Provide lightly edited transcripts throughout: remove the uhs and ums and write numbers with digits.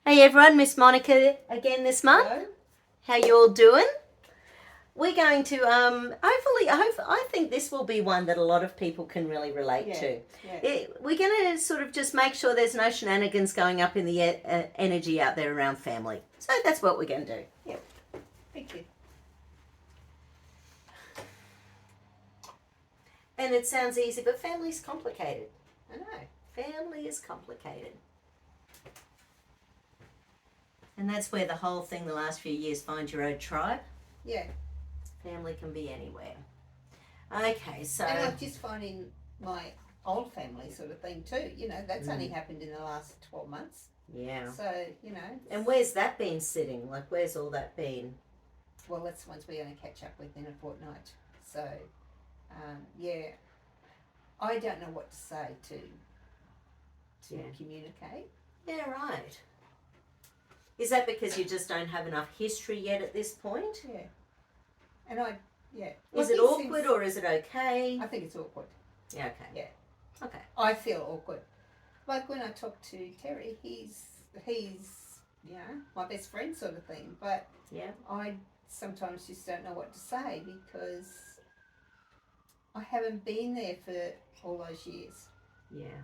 Hey everyone, Miss Monica again this month. Hello? How you all doing? We're going to I think this will be one that a lot of people can really relate to. We're going to sort of just make sure there's no shenanigans going up in the energy out there around family. So that's what we're going to do. Yep. Thank you. And it sounds easy, but family's complicated. I know. Family is complicated. And that's where the whole thing the last few years, find your own tribe. Yeah. Family can be anywhere. Okay, so... And I'm just finding my old family sort of thing too. You know, that's only happened in the last 12 months. Yeah. So, you know. And where's that been sitting? Like, where's all that been? Well, that's ones we're going to catch up with in a fortnight. So, yeah. I don't know what to say to communicate. Yeah, right. Is that because you just don't have enough history yet at this point? Yeah. And Is it awkward or is it okay? I think it's awkward. Yeah, okay. Yeah. Okay. I feel awkward. Like when I talk to Terry, he's you know, my best friend sort of thing. But yeah, I sometimes just don't know what to say because I haven't been there for all those years. Yeah.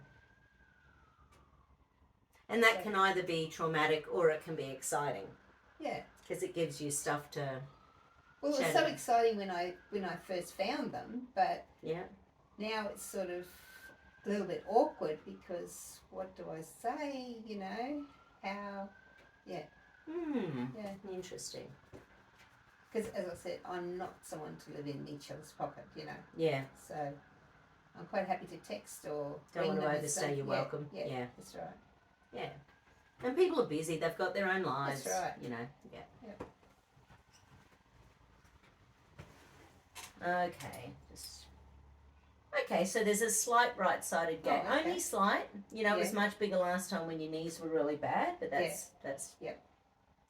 And that can either be traumatic or it can be exciting. Yeah. Because it gives you stuff to... Well, it was so exciting when I first found them, but yeah, now it's sort of a little bit awkward because what do I say? You know, how? Yeah. Yeah. Interesting. Because as I said, I'm not someone to live in each other's pocket. You know. Yeah. So I'm quite happy to text or don't want to overstay your welcome. Yeah, that's right. Yeah. And people are busy. They've got their own lives. That's right. You know. Yeah. Yep. Okay, so there's a slight right-sided gap. Oh, okay. Only slight. You know, it was much bigger last time when your knees were really bad, but that's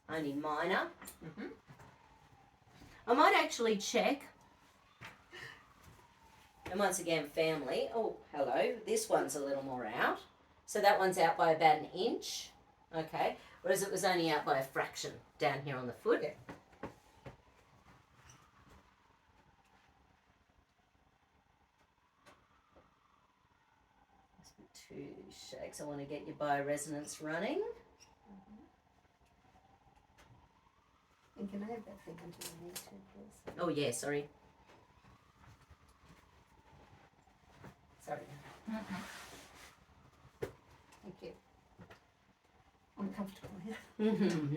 only minor. Mm-hmm. I might actually check. And once again, family. Oh, hello. This one's a little more out. So that one's out by about an inch. Okay. Whereas it was only out by a fraction down here on the foot. Yeah. Two shakes. I want to get your bioresonance running. Mm-hmm. And can I have that thing until I need to, please? Oh, yeah, sorry. Sorry. Thank you. I'm comfortable here.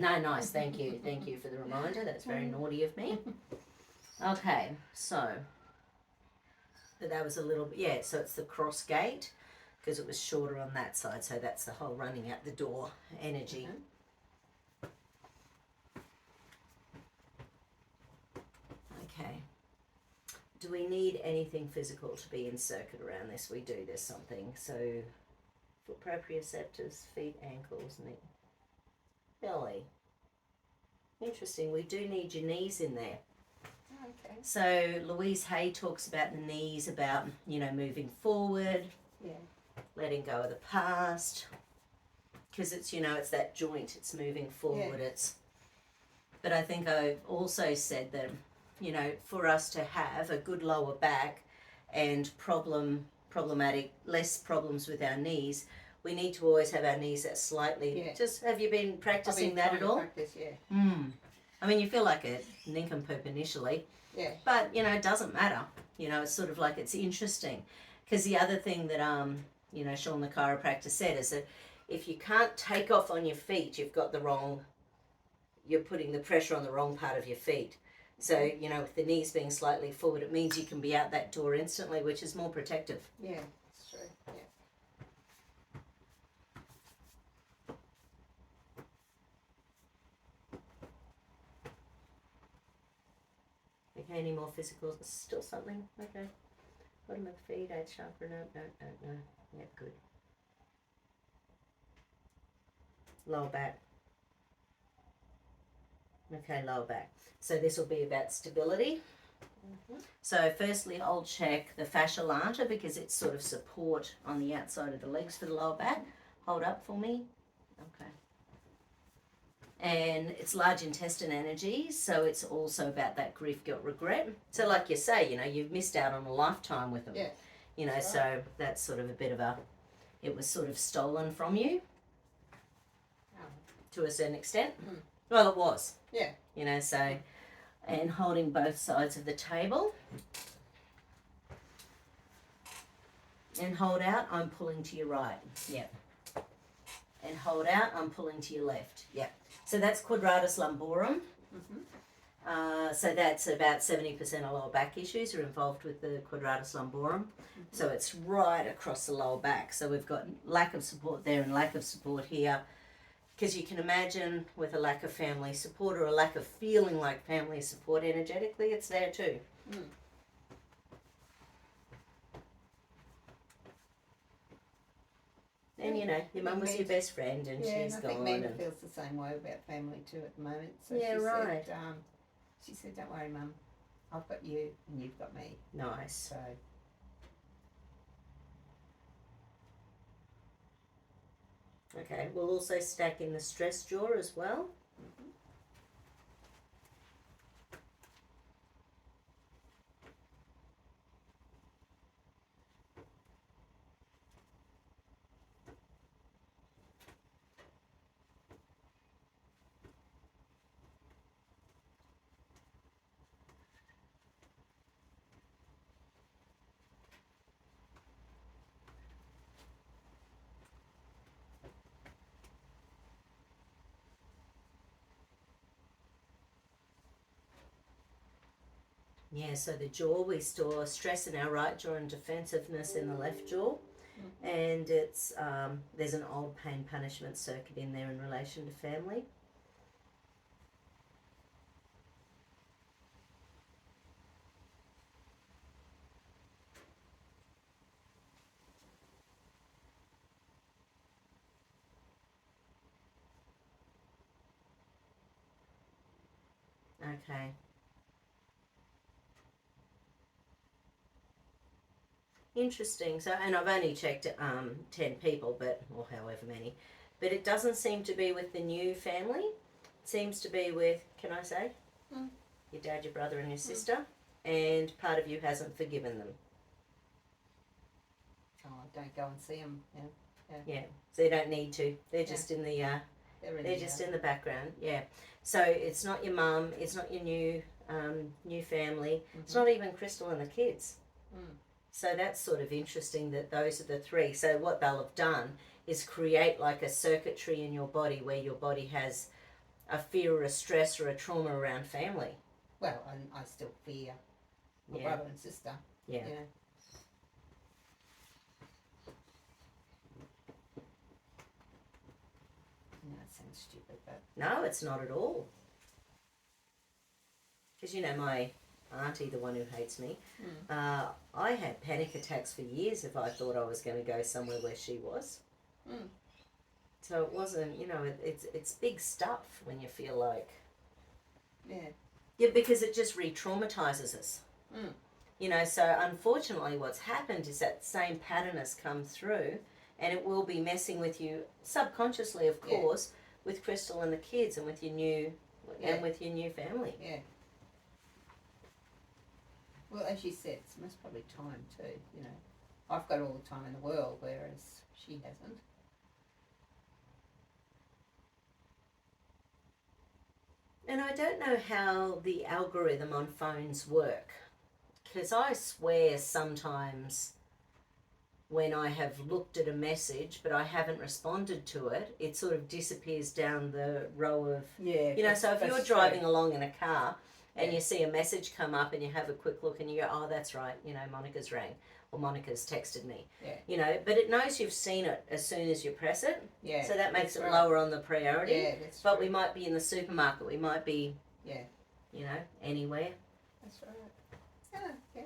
No, nice. Thank you. Thank you for the reminder. That's very naughty of me. Okay, so that was a little bit, yeah, so it's the cross gate because it was shorter on that side. So that's the whole running out the door energy. Okay. Do we need anything physical to be inserted around this? We do. There's something. So foot proprioceptors, feet, ankles, knee, belly. Interesting. We do need your knees in there. Okay. So Louise Hay talks about the knees, about, you know, moving forward, letting go of the past, because it's, you know, it's that joint, it's moving forward. But I think I also said that, you know, for us to have a good lower back and problematic, less problems with our knees, we need to always have our knees that slightly. Just, have you been practicing that at all? Practice, I mean, you feel like a nincompoop initially. Yeah. But, you know, it doesn't matter. You know, it's sort of like, it's interesting. Because the other thing that, you know, Sean the chiropractor said is that if you can't take off on your feet, you've got the wrong, you're putting the pressure on the wrong part of your feet. So, you know, with the knees being slightly forward, it means you can be out that door instantly, which is more protective. Yeah, that's true. Yeah. Okay, any more physicals? Still something? Okay. Bottom of the feet, 8th chakra, no. Yep, good. Lower back. Okay, lower back. So this will be about stability. So firstly, I'll check the fascia lata because it's sort of support on the outside of the legs for the lower back. Hold up for me. Okay. and it's large intestine energy, so it's also about that grief, guilt, regret. So like you say, you know, you've missed out on a lifetime with them. Yeah. You know, That's so right. that's sort of a bit of a, it was sort of stolen from you Oh. to a certain extent. Mm. Well, it was. Yeah. You know, so, and holding both sides of the table. And hold out, I'm pulling to your right. Yep. And hold out, I'm pulling to your left. Yep. So that's quadratus lumborum. So that's about 70% of lower back issues are involved with the quadratus lumborum. So it's right across the lower back. So we've got lack of support there and lack of support here. Because you can imagine with a lack of family support or a lack of feeling like family support energetically, it's there too. Mm. And you know, your mum was your best friend and she's and I gone. think Manda and feels the same way about family too at the moment. So Yeah, right. She said, "Don't worry, Mum, I've got you and you've got me." Nice. So Okay, we'll also stack in the stress jaw as well. Yeah, so the jaw, we store stress in our right jaw and defensiveness in the left jaw. And it's there's an old pain punishment circuit in there in relation to family. Okay. Interesting. So, and I've only checked 10 people, but or however many, but it doesn't seem to be with the new family. It seems to be with, can I say, your dad, your brother, and your sister, and part of you hasn't forgiven them. oh, don't go and see them. Yeah. So you don't need to. They're just in the they're just in the background. Yeah. So it's not your mum. It's not your new family. It's not even Crystal and the kids. So that's sort of interesting that those are the three. So what they'll have done is create like a circuitry in your body where your body has a fear or a stress or a trauma around family. Well, and I still fear my brother and sister. Yeah. You know. No, it sounds stupid, but No, it's not at all. Because, you know, my auntie, the one who hates me, I had panic attacks for years if I thought I was going to go somewhere where she was. So it wasn't, you know, it's big stuff when you feel like... Yeah, because it just re-traumatizes us. You know, so unfortunately what's happened is that same pattern has come through and it will be messing with you subconsciously, of course, with Crystal and the kids and with your new and with your new family. Yeah. Well, as you said, it's most probably time too, you know. I've got all the time in the world, whereas she hasn't. And I don't know how the algorithm on phones work, because I swear sometimes when I have looked at a message but I haven't responded to it, it sort of disappears down the row of... Yeah. You know, so if you're driving along in a car and you see a message come up and you have a quick look and you go, oh, that's right, you know, Monica's rang or Monica's texted me. Yeah. You know, but it knows you've seen it as soon as you press it. Yeah. So that makes it lower on the priority. Yeah, that's But true. we might be in the supermarket, we might be, you know, anywhere. That's right. Oh, yeah.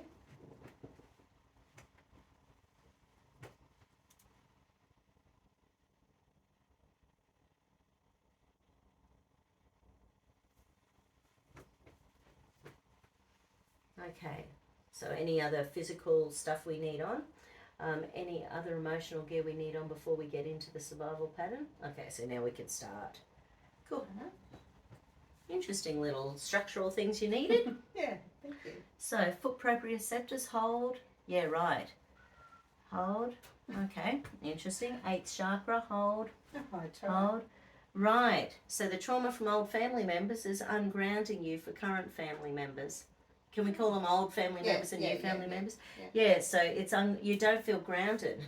Okay, so any other physical stuff we need on? Any other emotional gear we need on before we get into the survival pattern? Okay, so now we can start Cool. Interesting little structural things you needed. Yeah, thank you. So, foot proprioceptors, hold. Yeah, right. Hold. Okay, interesting. 8th chakra, hold. Hold. Right. So the trauma from old family members is ungrounding you for current family members. Can we call them old family members and new family members? Yeah, so it's you don't feel grounded.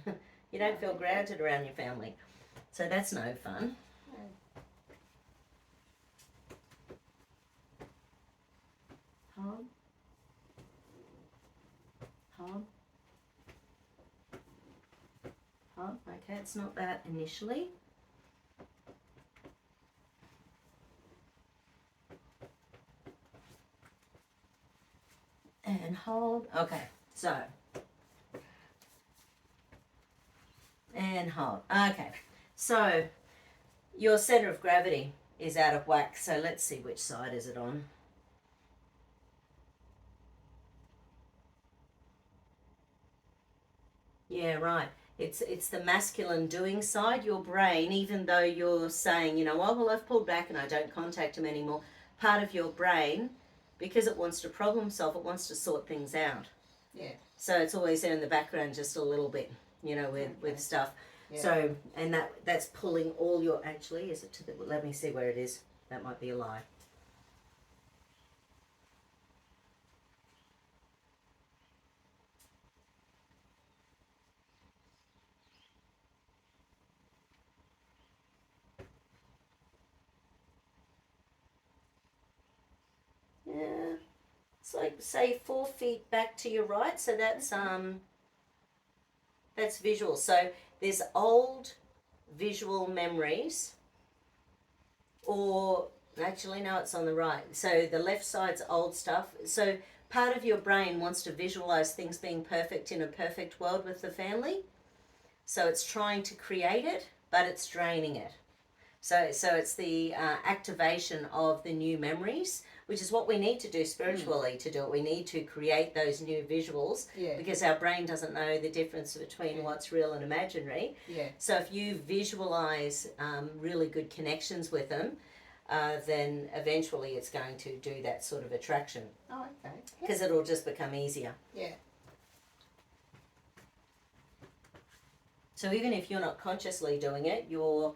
You don't feel grounded around your family. So that's no fun. Hold. Hold. Hold. Okay, it's not that initially. And hold. Okay, so. And hold. Okay, so your center of gravity is out of whack. So let's see which side is it on. Yeah, right. It's the masculine doing side, your brain, even though you're saying, you know, oh, well, I've pulled back and I don't contact him anymore. Part of your brain, because it wants to problem solve, it wants to sort things out. Yeah. So it's always there in the background just a little bit, you know, with stuff. Yeah. So, and that's pulling all your, actually, is it to the, let me see where it is. That might be a lie. Yeah, it's like, say, 4 feet back to your right. So that's visual. So there's old visual memories, or actually no, it's on the right. So the left side's old stuff. So part of your brain wants to visualize things being perfect in a perfect world with the family. So it's trying to create it, but it's draining it. So it's the activation of the new memories, which is what we need to do spiritually to do it. We need to create those new visuals because our brain doesn't know the difference between what's real and imaginary. Yeah. So if you visualize really good connections with them, then eventually it's going to do that sort of attraction. Oh, okay. Because it'll just become easier. Yeah. So even if you're not consciously doing it, your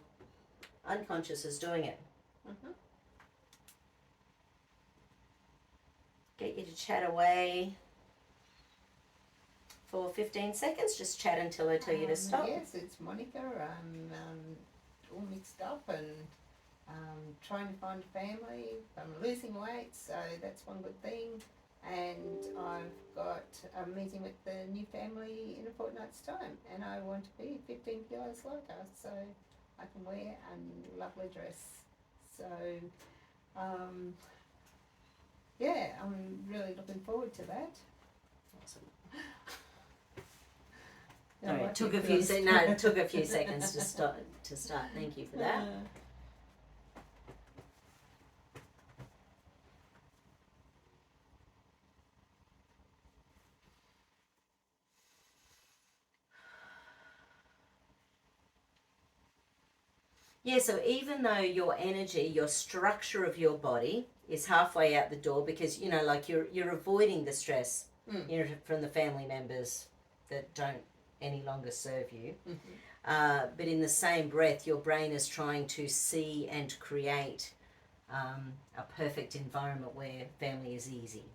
unconscious is doing it. Mm-hmm. Get you to chat away for 15 seconds. Just chat until I tell you to stop. Yes, it's Monica. I'm all mixed up and trying to find a family. I'm losing weight, so that's one good thing. And I've got a meeting with the new family in a fortnight's time, and I want to be 15 kilos lighter, so I can wear a lovely dress. So, yeah, I'm really looking forward to that. Awesome. It took a few seconds to start. Thank you for that. Yeah, so even though your energy, your structure of your body is halfway out the door because, you know, like you're avoiding the stress you know, from the family members that don't any longer serve you. Mm-hmm. But in the same breath, your brain is trying to see and create a perfect environment where family is easy.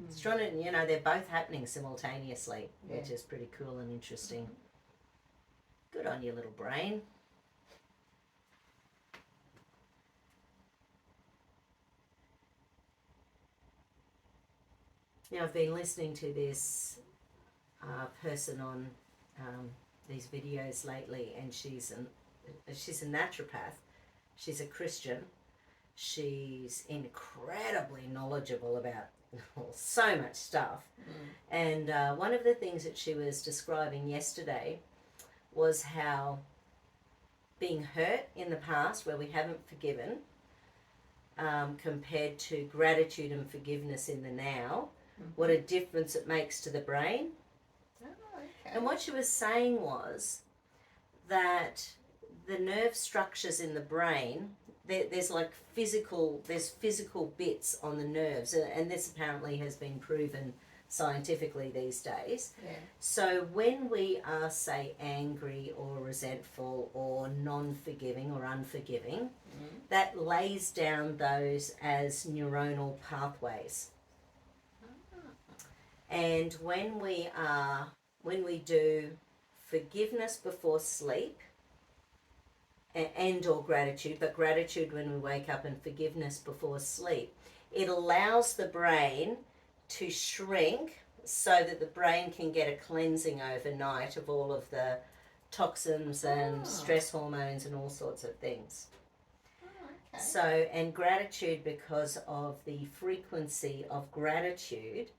It's trying to, you know, they're both happening simultaneously, which is pretty cool and interesting. Good on you, little brain. Now, I've been listening to this person on these videos lately, and she's a naturopath. She's a Christian. She's incredibly knowledgeable about so much stuff. And one of the things that she was describing yesterday was how being hurt in the past, where we haven't forgiven, compared to gratitude and forgiveness in the now, what a difference it makes to the brain. Oh, okay. And what she was saying was that the nerve structures in the brain, there's like physical bits on the nerves, and this apparently has been proven scientifically these days. Yeah. So when we are, say, angry or resentful or non-forgiving or unforgiving, that lays down those as neuronal pathways. And when we do forgiveness before sleep, and or gratitude, but gratitude when we wake up and forgiveness before sleep, it allows the brain to shrink so that the brain can get a cleansing overnight of all of the toxins and stress hormones and all sorts of things. Okay. So, and gratitude, because of the frequency of gratitude,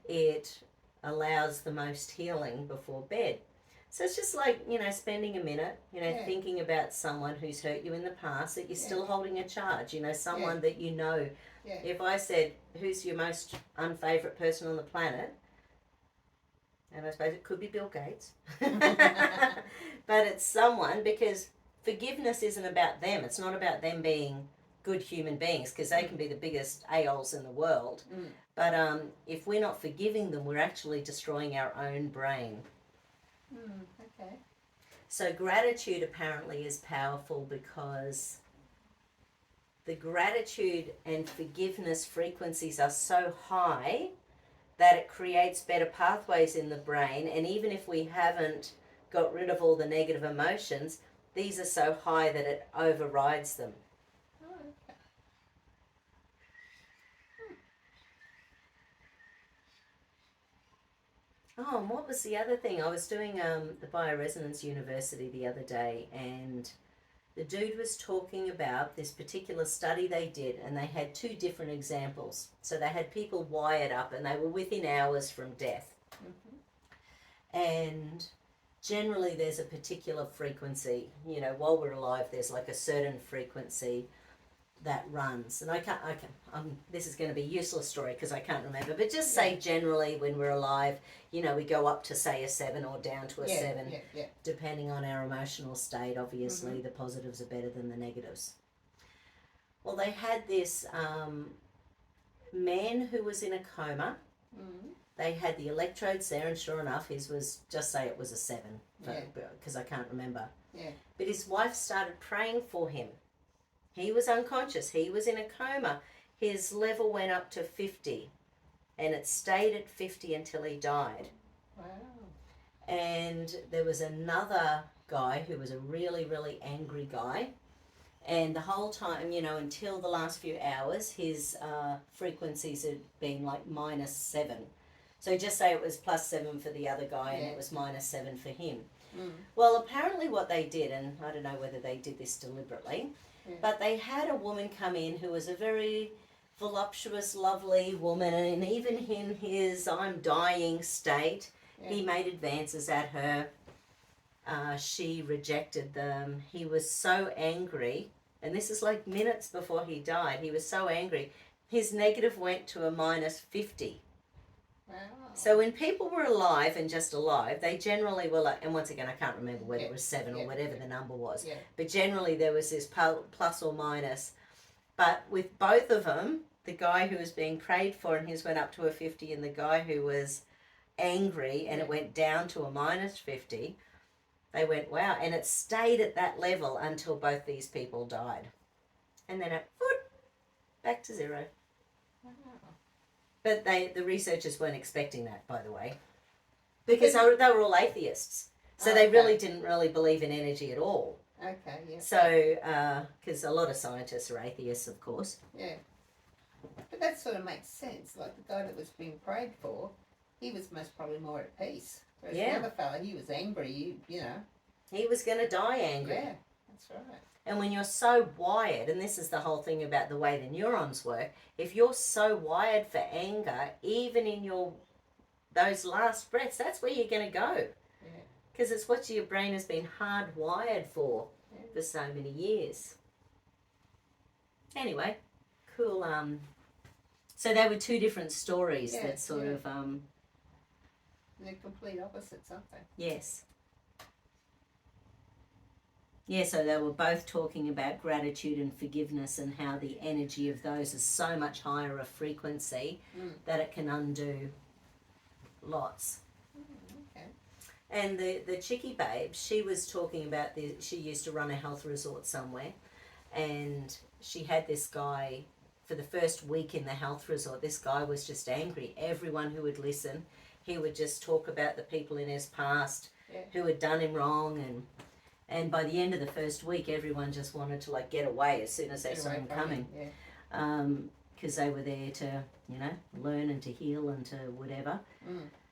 it allows the most healing before bed. So it's just like, spending a minute, thinking about someone who's hurt you in the past that you're still holding a charge, someone that you know. Yeah. If I said, who's your most unfavourite person on the planet, and I suppose it could be Bill Gates, but it's someone, because forgiveness isn't about them. It's not about them being good human beings, because they can be the biggest a-holes in the world. But if we're not forgiving them, we're actually destroying our own brain. Okay. So gratitude apparently is powerful because the gratitude and forgiveness frequencies are so high that it creates better pathways in the brain. And even if we haven't got rid of all the negative emotions, these are so high that it overrides them. Okay. Oh, and what was the other thing? I was doing the Bioresonance University the other day, and the dude was talking about this particular study they did, and they had two different examples. So they had people wired up, and they were within hours from death. And generally there's a particular frequency, while we're alive, there's like a certain frequency that runs. And this is going to be a useless story because I can't remember, but just say generally when we're alive, we go up to say a 7 or down to a 7, depending on our emotional state. Obviously the positives are better than the negatives. Well, they had this man who was in a coma. They had the electrodes there, and sure enough, his was, just say it was a 7, because I can't remember. But his wife started praying for him. He was unconscious. He was in a coma. His level went up to 50, and it stayed at 50 until he died. Wow. And there was another guy who was a really, really angry guy. And the whole time, until the last few hours, his frequencies had been like -7. So just say it was +7 for the other guy, and it was -7 for him. Well, apparently what they did, and I don't know whether they did this deliberately, but they had a woman come in who was a very voluptuous, lovely woman, and even in his I'm dying state, he made advances at her. She rejected them. He was so angry, and this is like minutes before he died. He was so angry. His negative went to a -50. Wow. So when people were alive and just alive, they generally were like, and once again, I can't remember whether it was 7 or whatever the number was, but generally there was this plus or minus. But with both of them, the guy who was being prayed for and his went up to a 50, and the guy who was angry and it went down to a -50, they went, wow, and it stayed at that level until both these people died. And then it, back to 0. Wow. But the researchers weren't expecting that, by the way, because they were all atheists. So they really didn't really believe in energy at all. Okay, yeah. So, because a lot of scientists are atheists, of course. Yeah. But that sort of makes sense. Like the guy that was being prayed for, he was most probably more at peace. Whereas the other fella, he was angry, He was going to die angry. Yeah, that's right. And when you're so wired, and this is the whole thing about the way the neurons work, if you're so wired for anger, even in those last breaths, that's where you're going to go. Yeah. Because it's what your brain has been hardwired for so many years. Anyway, cool. So there were two different stories that sort of... They're complete opposites, aren't they? Yes. Yeah, so they were both talking about gratitude and forgiveness and how the energy of those is so much higher a frequency that it can undo lots. Okay. And the chickie babe, she was talking about she used to run a health resort somewhere, and she had this guy for the first week in the health resort. This guy was just angry. Everyone who would listen, he would just talk about the people in his past who had done him wrong, and by the end of the first week, everyone just wanted to like get away as soon as they saw him coming, because they were there to, you know, learn and to heal and to whatever.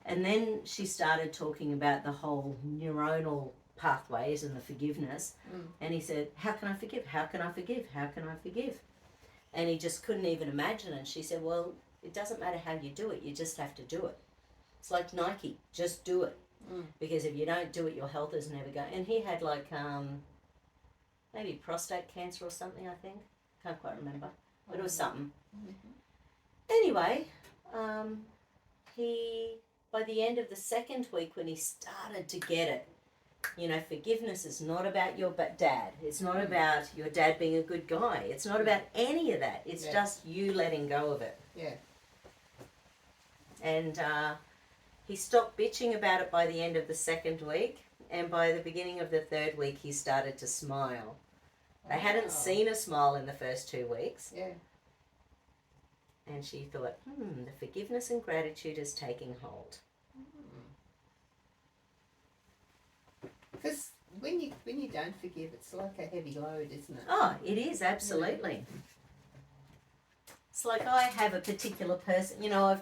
And then she started talking about the whole neuronal pathways and the forgiveness. And he said, how can I forgive? How can I forgive? How can I forgive? And he just couldn't even imagine. And she said, well, it doesn't matter how you do it. You just have to do it. It's like Nike. Just do it. Because if you don't do it, your health is never going. And he had like maybe prostate cancer or something, I think. Can't quite remember. But it was something. Anyway, he, by the end of the second week when he started to get it, you know, forgiveness is not about your dad. It's not about your dad being a good guy. It's not about any of that. It's just you letting go of it. Yeah. And he stopped bitching about it by the end of the second week, and by the beginning of the third week, he started to smile. They hadn't seen a smile in the first 2 weeks. Yeah. And she thought, the forgiveness and gratitude is taking hold. Because when you don't forgive, it's like a heavy load, isn't it? Oh, it is, absolutely. It's like I have a particular person, you know,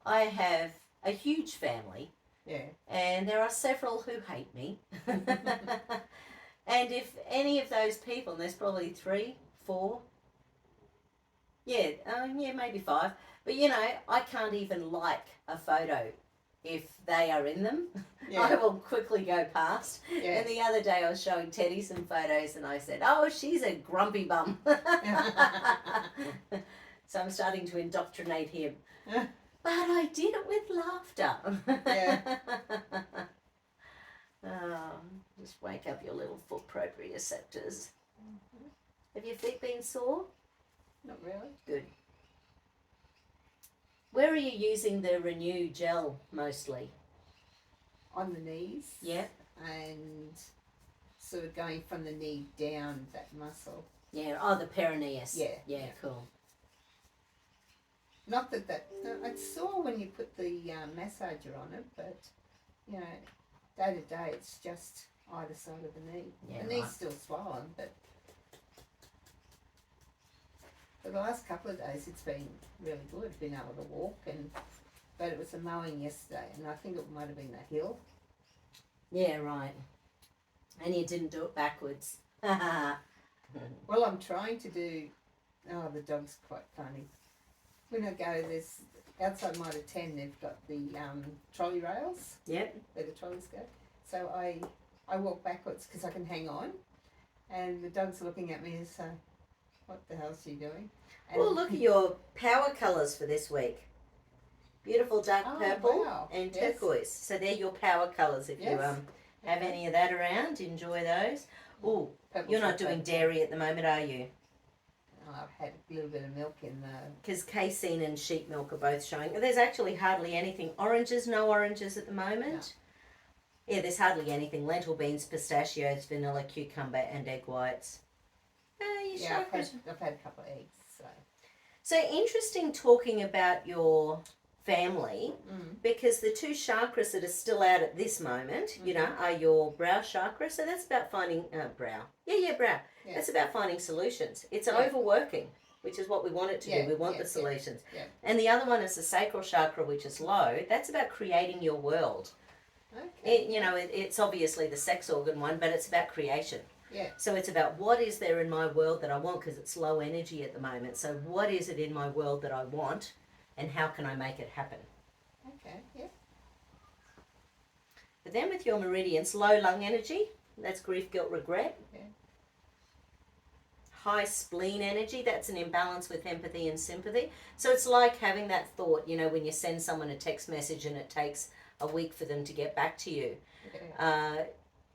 I have a huge family. Yeah. And there are several who hate me. And if any of those people, and there's probably 3, 4, maybe 5, but you know, I can't even like a photo if they are in them. I will quickly go past. And the other day I was showing Teddy some photos and I said, oh, she's a grumpy bum. So I'm starting to indoctrinate him. But I did it with laughter. Just wake up your little foot proprioceptors. Have your feet been sore? Not really. Good. Where are you using the Renew gel mostly? On the knees. Yep. And sort of going from the knee down, that muscle. Yeah, oh, the perineus. Yeah. Cool. Not that it's sore when you put the massager on it, but, you know, day to day it's just either side of the knee. Yeah, the knee's still swollen, but for the last couple of days it's been really good, been able to walk, but it was a mowing yesterday and I think it might have been the hill. Yeah, right. And you didn't do it backwards. Well, I'm trying to do, the dog's quite funny. When I go, there's, outside my 10, they've got the trolley rails. Yep. Where the trolleys go. So I walk backwards because I can hang on. And the dog's looking at me and say, what the hell's she doing? And well, look at your power colours for this week. Beautiful dark purple and turquoise. So they're your power colours. If you have any of that around, enjoy those. Oh, you're not doing dairy at the moment, are you? I've had a little bit of milk in the... Because casein and sheep milk are both showing. There's actually hardly anything. Oranges, no oranges at the moment. No. Yeah, there's hardly anything. Lentil beans, pistachios, vanilla, cucumber and egg whites. I've had a couple of eggs. So interesting talking about your family, because the 2 chakras that are still out at this moment, you know, are your brow chakra. So that's about finding brow. Brow. Yeah. That's about finding solutions. It's overworking, which is what we want it to do. We want the solutions. Yeah. And the other one is the sacral chakra, which is low. That's about creating your world. Okay. It's obviously the sex organ one, but it's about creation. Yeah. So it's about what is there in my world that I want, because it's low energy at the moment. So what is it in my world that I want, and how can I make it happen? Okay, yeah. But then with your meridians, low lung energy, that's grief, guilt, regret. Yeah. High spleen energy, that's an imbalance with empathy and sympathy. So it's like having that thought, you know, when you send someone a text message and it takes a week for them to get back to you. Yeah.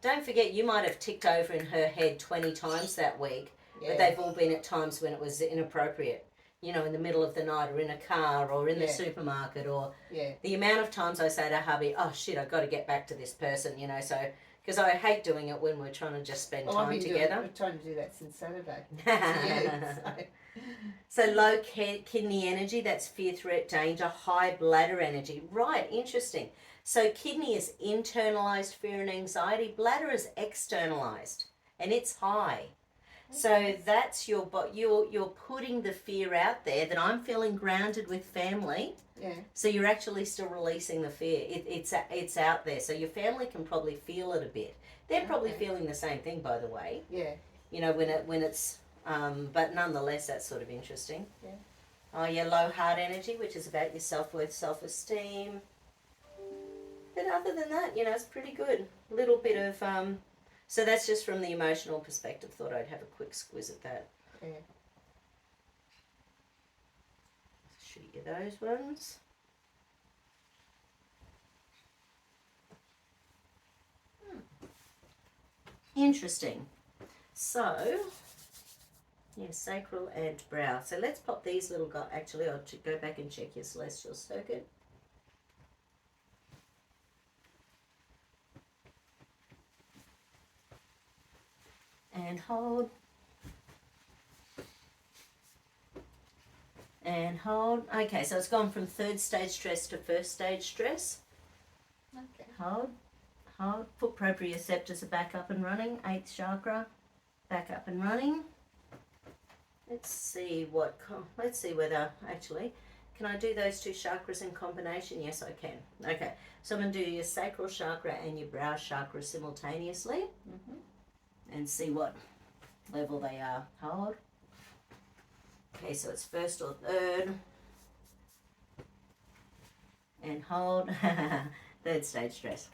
don't forget, you might have ticked over in her head 20 times that week, but they've all been at times when it was inappropriate. You know, in the middle of the night or in a car or in the supermarket or the amount of times I say to hubby, oh shit, I've got to get back to this person, you know, so, because I hate doing it when we're trying to just spend time together. We're trying to do that since Saturday. So low kidney energy, that's fear, threat, danger. High bladder energy. Right, interesting. So kidney is internalized fear and anxiety. Bladder is externalized and it's high. So that's you're putting the fear out there that I'm feeling grounded with family. Yeah. So you're actually still releasing the fear. It's out there. So your family can probably feel it a bit. They're probably feeling the same thing, by the way. Yeah. You know, when it's but nonetheless, that's sort of interesting. Yeah. Oh yeah, low heart energy, which is about your self-worth, self-esteem. But other than that, you know, it's pretty good. A little bit of so that's just from the emotional perspective. Thought I'd have a quick squiz at that. Yeah. Shoot you those ones. Interesting. So, yeah, sacral and brow. So let's pop these little guys. Actually, I'll go back and check your celestial circuit. And hold. And hold. Okay, so it's gone from third stage stress to first stage stress. Okay. Hold. Hold. Put proprioceptors are back up and running. 8th chakra. Back up and running. Let's see whether, actually, can I do those two chakras in combination? Yes, I can. Okay, so I'm going to do your sacral chakra and your brow chakra simultaneously. And see what level they are. Hold. Okay, so it's first or third. And hold. Third stage stress.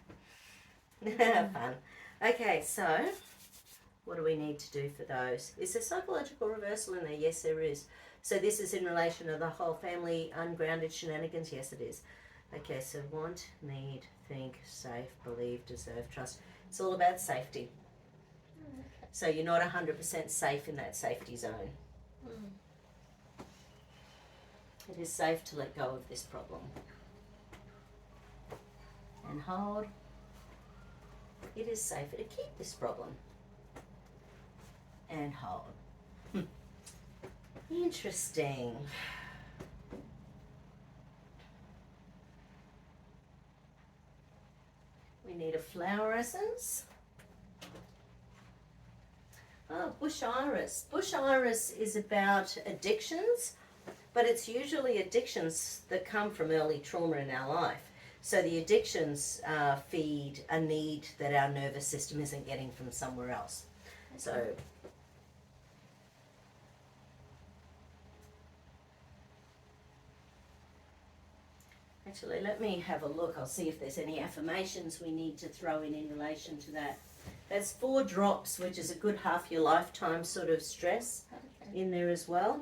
Fun. Okay, so what do we need to do for those? Is there psychological reversal in there? Yes, there is. So this is in relation to the whole family ungrounded shenanigans? Yes, it is. Okay, so want, need, think, safe, believe, deserve, trust. It's all about safety. So you're not 100% safe in that safety zone. It is safe to let go of this problem. And hold. It is safer to keep this problem. And hold. Interesting. We need a flower essence. Oh, bush iris. Bush iris is about addictions, but it's usually addictions that come from early trauma in our life. So the addictions feed a need that our nervous system isn't getting from somewhere else. So actually, let me have a look. I'll see if there's any affirmations we need to throw in relation to that. There's 4 drops, which is a good half your lifetime sort of stress in there as well.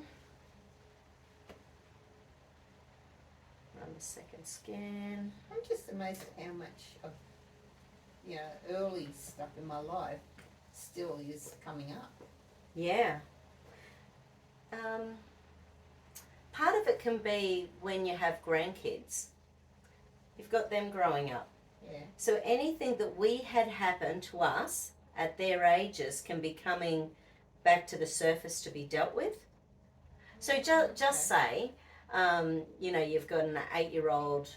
Run the second scan. I'm just amazed at how much of, you know, early stuff in my life still is coming up. Yeah. Part of it can be when you have grandkids. You've got them growing up. Yeah. So anything that we had happen to us at their ages can be coming back to the surface to be dealt with. So just say, you know, you've got an 8-year-old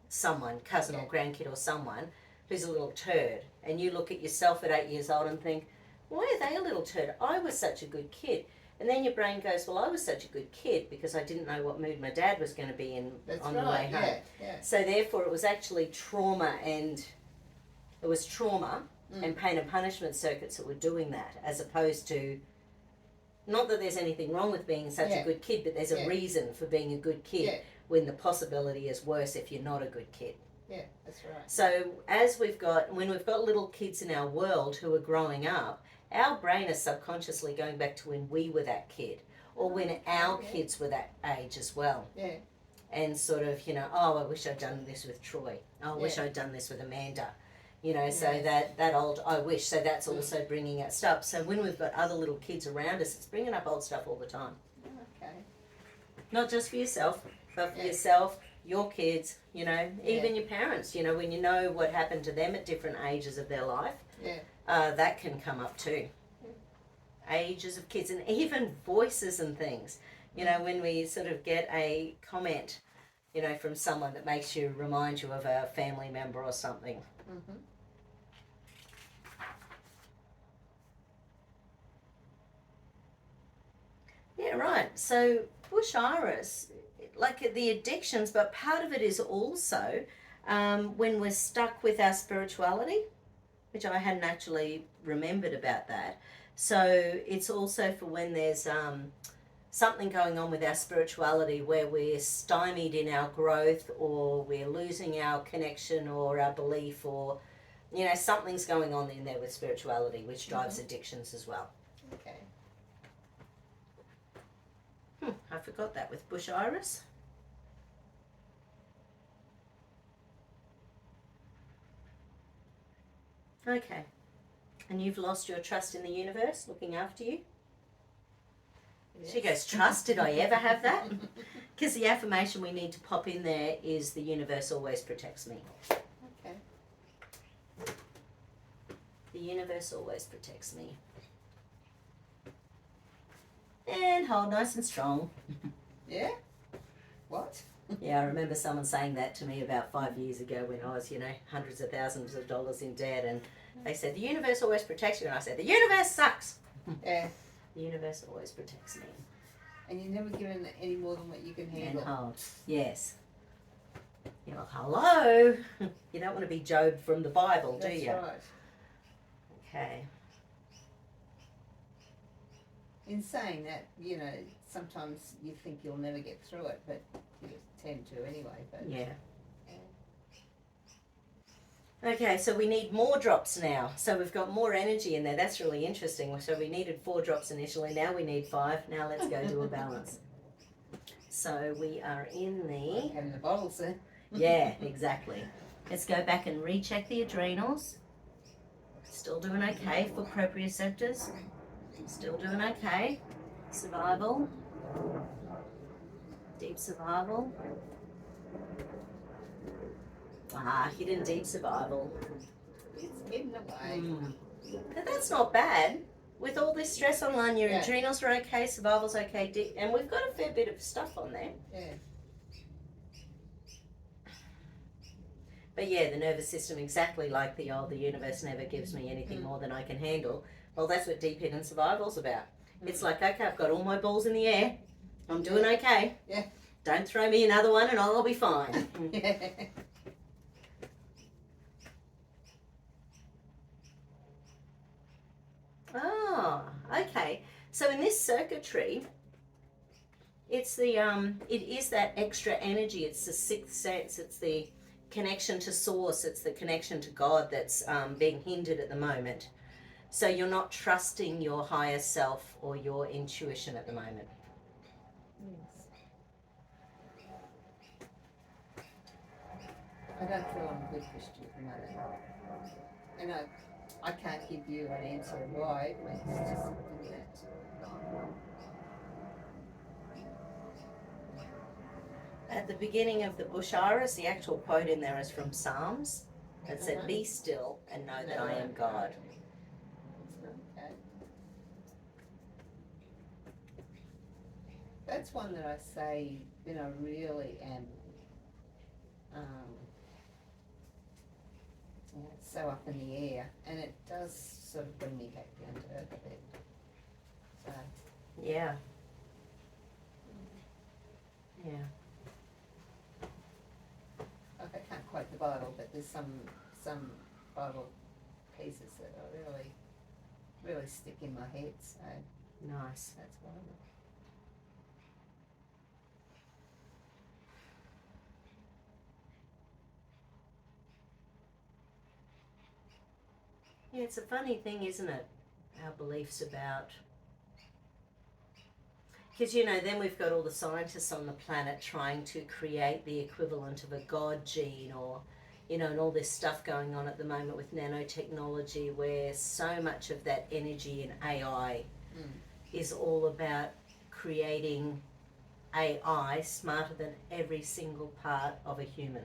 someone, cousin or grandkid or someone who's a little turd, and you look at yourself at 8 years old and think, why are they a little turd? I was such a good kid. And then your brain goes, well, I was such a good kid because I didn't know what mood my dad was going to be in on the way home. Yeah. So therefore it was actually trauma and pain and punishment circuits that were doing that, as opposed to, not that there's anything wrong with being such a good kid, but there's a reason for being a good kid when the possibility is worse if you're not a good kid. Yeah, that's right. So when we've got little kids in our world who are growing up, our brain is subconsciously going back to when we were that kid, or when our kids were that age as well. Yeah. And sort of, you know, oh, I wish I'd done this with Troy. Oh, I wish I'd done this with Amanda. You know, so that old I wish, so that's also bringing it stuff. So when we've got other little kids around us, it's bringing up old stuff all the time. Okay. Not just for yourself, but for yourself, your kids, you know, even your parents, you know, when you know what happened to them at different ages of their life, that can come up too. Ages of kids, and even voices and things. You know, when we sort of get a comment, you know, from someone that makes you, remind you of a family member or something. Mm-hmm. Yeah, right. So bush iris, like the addictions, but part of it is also when we're stuck with our spirituality, which I hadn't actually remembered about that. So it's also for when there's something going on with our spirituality where we're stymied in our growth, or we're losing our connection or our belief, or, you know, something's going on in there with spirituality, which drives addictions as well. Okay. I forgot that with bush iris. Okay. And you've lost your trust in the universe looking after you? Yes. She goes, trust? Did I ever have that? Because the affirmation we need to pop in there is the universe always protects me. Okay. The universe always protects me. And hold nice and strong. Yeah? What? Yeah, I remember someone saying that to me about 5 years ago when I was, you know, hundreds of thousands of dollars in debt, and they said, the universe always protects you, and I said, the universe sucks. Yeah. The universe always protects me. And you're never given any more than what you can handle. And hold. Yes. You're like, hello? You don't want to be Job from the Bible, do you? That's right. Okay. In saying that, you know, sometimes you think you'll never get through it, but you tend to anyway. But yeah. Okay, so we need more drops now. So we've got more energy in there. That's really interesting. So we needed 4 drops initially. Now we need 5. Now let's go do a balance. So we are in the... having the bottles then. Yeah, exactly. Let's go back and recheck the adrenals. Still doing okay for proprioceptors. Still doing okay. Survival. Deep survival. Hidden deep survival. It's hidden away. But that's not bad. With all this stress online, your adrenals are okay, survival's okay, and we've got a fair bit of stuff on there. Yeah. But yeah, the nervous system, exactly like the universe never gives me anything more than I can handle. Well, that's what deep hidden survival's about. It's like, okay, I've got all my balls in the air. I'm doing okay. Yeah. Don't throw me another one and I'll be fine. Yeah. Oh, okay. So in this circuitry, it's the it is that extra energy. It's the sixth sense. It's the connection to source. It's the connection to God that's being hindered at the moment. So you're not trusting your higher self or your intuition at the moment. Yes. I don't feel I'm a good Christian at the moment. And I can't give you an answer of why, but it's just something that... At the beginning of the bush iris, the actual quote in there is from Psalms. It said, "Be still and know that I am God." Okay. That's one that I say, you know, really am it's so up in the air, and it does sort of bring me back down to earth a bit. So Yeah. Yeah. like I can't quote the Bible, but there's some Bible pieces that are really stick in my head. So Nice. that's one of them. Yeah, it's a funny thing, isn't it? Our beliefs about... Because, you know, then we've got all the scientists on the planet trying to create the equivalent of a God gene, or, you know, and all this stuff going on at the moment with nanotechnology, where so much of that energy in AI is all about creating AI smarter than every single part of a human.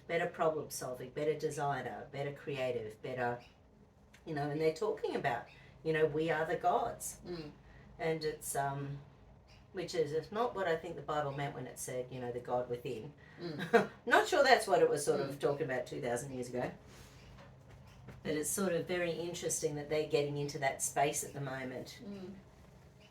Better problem solving, better designer, better creative, better, you know, and they're talking about, you know, we are the gods. And it's, which is not what I think the Bible meant when it said, you know, the God within. Not sure that's what it was sort of talking about 2,000 years ago. But it's sort of very interesting that they're getting into that space at the moment.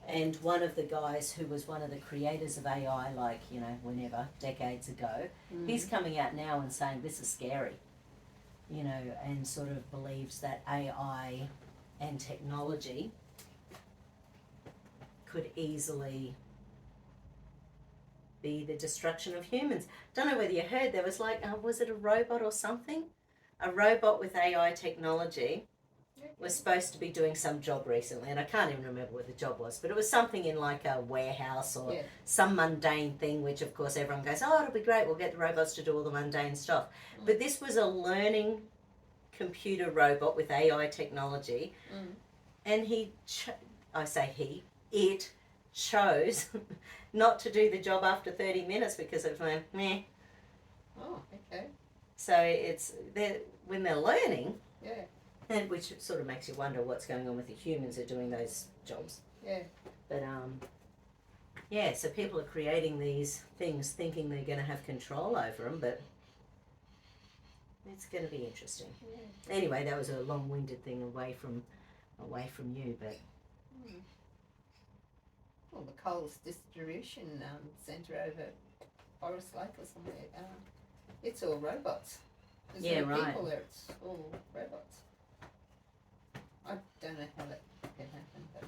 And one of the guys who was one of the creators of AI, like, you know, whenever, decades ago, he's coming out now and saying this is scary, you know, and sort of believes that AI and technology could easily be the destruction of humans. Don't know whether you heard, there was like, was it a robot or something? A robot with AI technology was supposed to be doing some job recently, and I can't even remember what the job was, but it was something in like a warehouse or some mundane thing, which of course everyone goes, oh, it'll be great, we'll get the robots to do all the mundane stuff. But this was a learning computer robot with AI technology, and it chose not to do the job after 30 minutes because it went, meh. Oh, okay. So it's, when they're learning, and which sort of makes you wonder what's going on with the humans who are doing those jobs. But so people are creating these things thinking they're going to have control over them, but it's going to be interesting. Anyway, that was a long-winded thing away from you, but. Well, the Coles distribution centre over Forest Lake or somewhere, it's all robots. There's no people there, it's all robots. I don't know how that can happen, but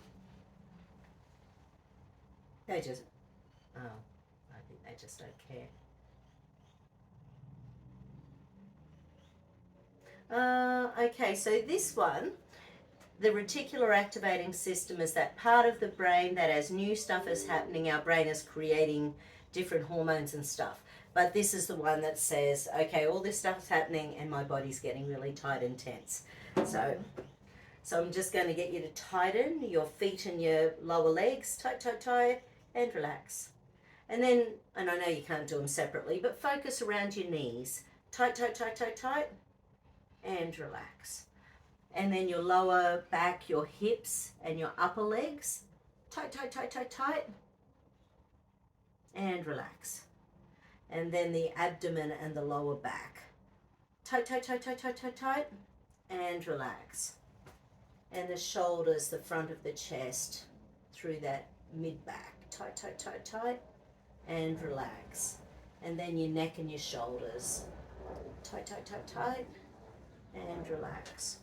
they just, I think they just don't care. Okay, so this one, the reticular activating system is that part of the brain that as new stuff is happening, our brain is creating different hormones and stuff. But this is the one that says, okay, all this stuff is happening and my body's getting really tight and tense. So I'm just going to get you to tighten your feet and your lower legs, tight, tight, tight, and relax. And then, and I know you can't do them separately, but focus around your knees. Tight, tight, tight, tight, tight, and relax. And then your lower back, your hips, and your upper legs. Tight, tight, tight, tight, tight, and relax. And then the abdomen and the lower back. Tight, tight, tight, tight, tight, tight, tight, and relax. And the shoulders, the front of the chest, through that mid-back. Tight, tight, tight, tight, and relax. And then your neck and your shoulders. Tight, tight, tight, tight, and relax.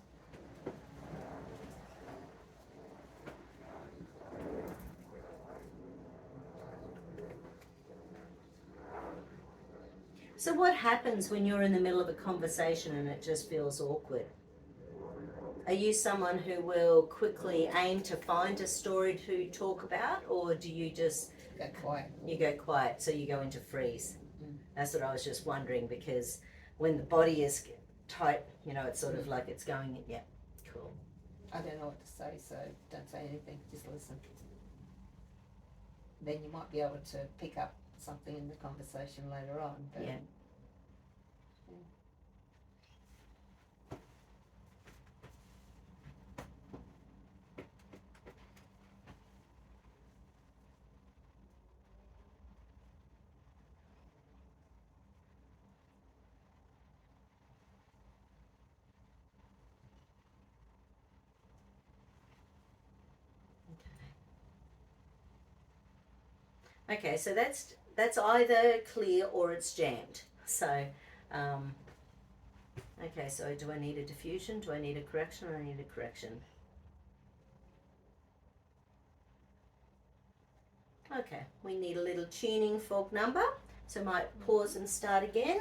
So what happens when you're in the middle of a conversation and it just feels awkward? Are you someone who will quickly aim to find a story to talk about, or do you just go quiet? You go quiet, so you go into freeze. That's what I was just wondering, because when the body is tight, you know, it's sort of like it's going, yeah, cool. I don't know what to say, so don't say anything, just listen. Then you might be able to pick up something in the conversation later on. But yeah. Okay, so that's either clear or it's jammed. So, okay, so do I need a diffusion? Do I need a correction? I need a correction. Okay, we need a little tuning fork number. So I might pause and start again.